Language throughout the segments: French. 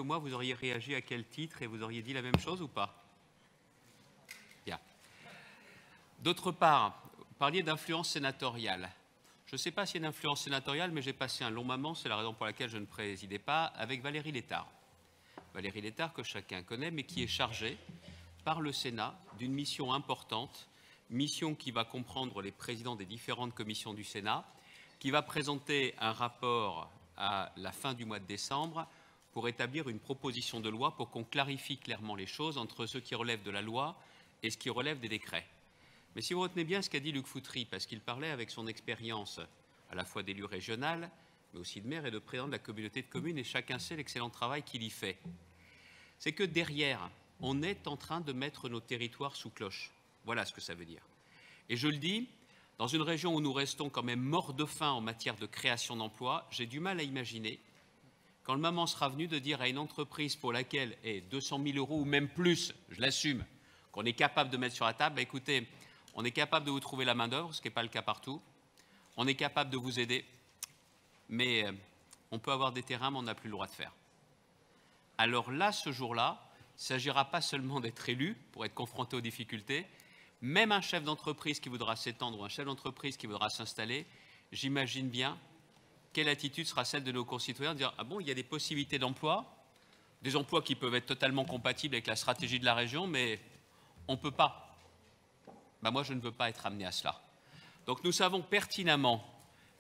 que moi, vous auriez réagi à quel titre et vous auriez dit la même chose ou pas? Bien. D'autre part, vous parliez d'influence sénatoriale. Je ne sais pas s'il y a une influence sénatoriale, mais j'ai passé un long moment, c'est la raison pour laquelle je ne présidais pas, avec Valérie Létard. Valérie Létard, que chacun connaît, mais qui est chargée par le Sénat d'une mission importante, mission qui va comprendre les présidents des différentes commissions du Sénat, qui va présenter un rapport à la fin du mois de décembre pour établir une proposition de loi pour qu'on clarifie clairement les choses entre ce qui relève de la loi et ce qui relève des décrets. Mais si vous retenez bien ce qu'a dit Luc Foutry, parce qu'il parlait avec son expérience à la fois d'élu régional, mais aussi de maire et de président de la communauté de communes, et chacun sait l'excellent travail qu'il y fait, c'est que derrière, on est en train de mettre nos territoires sous cloche. Voilà ce que ça veut dire. Et je le dis, dans une région où nous restons quand même morts de faim en matière de création d'emplois, j'ai du mal à imaginer, quand le moment sera venu, de dire à une entreprise pour laquelle est 200 000 € ou même plus, je l'assume, qu'on est capable de mettre sur la table, bah, écoutez, on est capable de vous trouver la main-d'œuvre, ce qui n'est pas le cas partout. On est capable de vous aider, mais on peut avoir des terrains, mais on n'a plus le droit de faire. Alors là, ce jour-là, il ne s'agira pas seulement d'être élu pour être confronté aux difficultés. Même un chef d'entreprise qui voudra s'étendre ou un chef d'entreprise qui voudra s'installer, j'imagine bien quelle attitude sera celle de nos concitoyens de dire « Ah bon, il y a des possibilités d'emploi, des emplois qui peuvent être totalement compatibles avec la stratégie de la région, mais on ne peut pas. » Ben moi, je ne veux pas être amené à cela. Donc nous savons pertinemment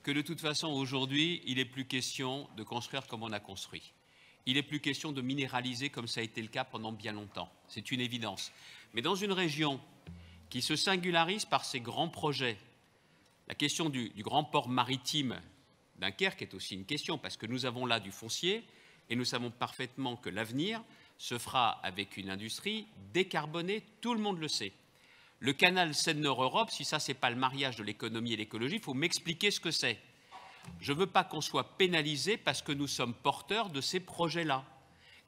que de toute façon, aujourd'hui, il n'est plus question de construire comme on a construit. Il n'est plus question de minéraliser comme ça a été le cas pendant bien longtemps. C'est une évidence. Mais dans une région qui se singularise par ses grands projets, la question du grand port maritime Dunkerque est aussi une question, parce que nous avons là du foncier et nous savons parfaitement que l'avenir se fera avec une industrie décarbonée, tout le monde le sait. Le canal Seine-Nord-Europe, si ça, ce n'est pas le mariage de l'économie et l'écologie, il faut m'expliquer ce que c'est. Je ne veux pas qu'on soit pénalisé parce que nous sommes porteurs de ces projets-là.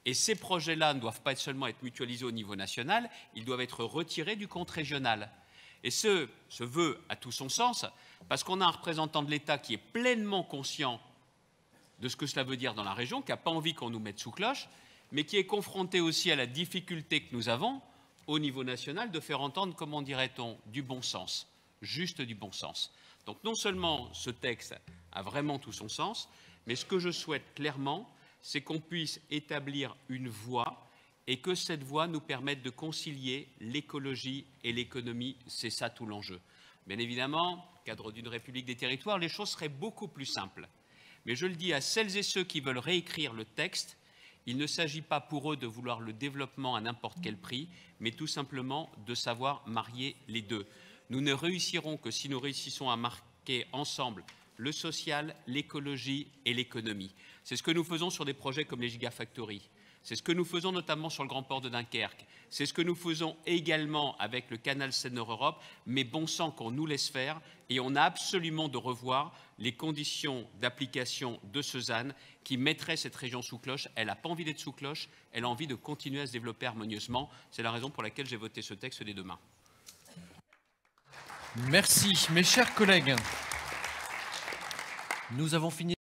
Et ces projets-là ne doivent pas seulement être mutualisés au niveau national, ils doivent être retirés du compte régional. Et ce veut a tout son sens, parce qu'on a un représentant de l'État qui est pleinement conscient de ce que cela veut dire dans la région, qui n'a pas envie qu'on nous mette sous cloche, mais qui est confronté aussi à la difficulté que nous avons au niveau national de faire entendre, comment dirait-on, du bon sens, juste du bon sens. Donc non seulement ce texte a vraiment tout son sens, mais ce que je souhaite clairement, c'est qu'on puisse établir une voie et que cette voie nous permette de concilier l'écologie et l'économie. C'est ça tout l'enjeu. Bien évidemment, dans le cadre d'une République des territoires, les choses seraient beaucoup plus simples. Mais je le dis à celles et ceux qui veulent réécrire le texte, il ne s'agit pas pour eux de vouloir le développement à n'importe quel prix, mais tout simplement de savoir marier les deux. Nous ne réussirons que si nous réussissons à marquer ensemble le social, l'écologie et l'économie. C'est ce que nous faisons sur des projets comme les Gigafactories. C'est ce que nous faisons notamment sur le grand port de Dunkerque. C'est ce que nous faisons également avec le canal Seine-Nord-Europe, mais bon sang qu'on nous laisse faire et on a absolument de revoir les conditions d'application de ce ZAN qui mettrait cette région sous cloche. Elle n'a pas envie d'être sous cloche, elle a envie de continuer à se développer harmonieusement. C'est la raison pour laquelle j'ai voté ce texte dès demain. Merci, mes chers collègues. Nous avons fini.